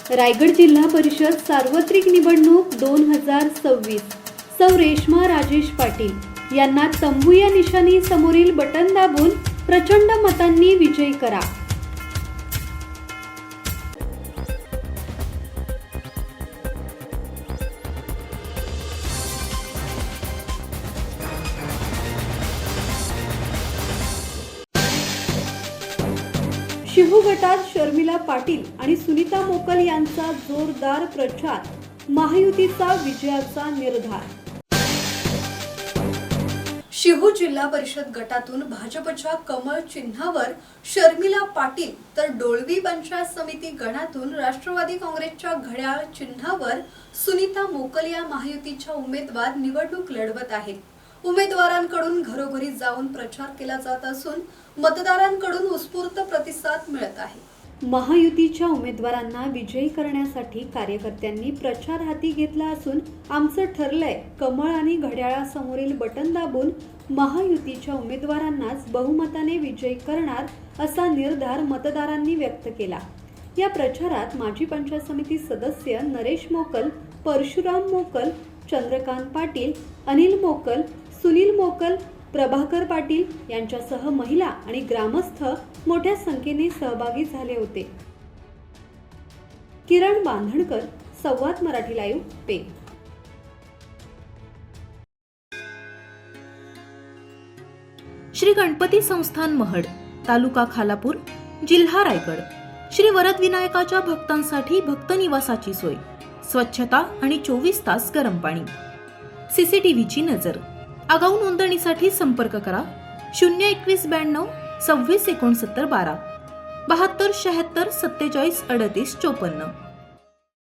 रायगड जिल्हा परिषद सार्वत्रिक निवडणूक 2026 सौ रेश्मा राजेश पाटील यांना तंबू या निशाणी समोरील बटन दाबून प्रचंड मतांनी विजयी करा। शिहू गटात शर्मिला पाटील आणि सुनीता मोकल यांचा जोरदार प्रचार, महायुतीचा विजयाचा निर्धार। शिहू जिल्हा परिषद गटातून भाजपच्या कमळ चिन्हावर शर्मिला पाटील तर डोळवी पंचायत समिती गणातून राष्ट्रवादी काँग्रेसच्या घड्याळ चिन्हावर सुनीता मोकल या महायुतीच्या उमेदवार निवडणूक लढवत आहेत। उमेदवारांकडून घरोघरी जाऊन प्रचार केला जात असून मतदारांकडून उत्स्फूर्त प्रतिसाद मिळत आहे। महायुतीच्या उमेदवारांना विजयी करण्यासाठी कार्यकर्त्यांनी प्रचार हाती घेतला असून आमचं ठरलंय कमळ आणि घड्याळासमोरील बटन दाबून महायुतीच्या उमेदवारांनाच बहुमताने विजयी करणार असा निर्धार मतदारांनी व्यक्त केला। या प्रचारात माजी पंचायत समिती सदस्य नरेश मोकल, परशुराम मोकल, चंद्रकांत पाटील, अनिल मोकल, सुनील मोकल, प्रभाकर पाटील यांच्यासह महिला आणि ग्रामस्थ मोठ्या संख्येने सहभागी झाले होते। किरण बांधणकर, संवाद मराठी लाईव्ह, पेन। श्री गणपती संस्थान महड, तालुका खालापूर, जिल्हा रायगड। श्री वरद विनायकाच्या भक्तांसाठी भक्त निवासाची सोय, स्वच्छता आणि 24 तास गरम पाणी, सीसीटीव्हीची नजर। आगाऊ नोंदणीसाठी संपर्क करा 02192 26 69 12 72 76 47 38 54।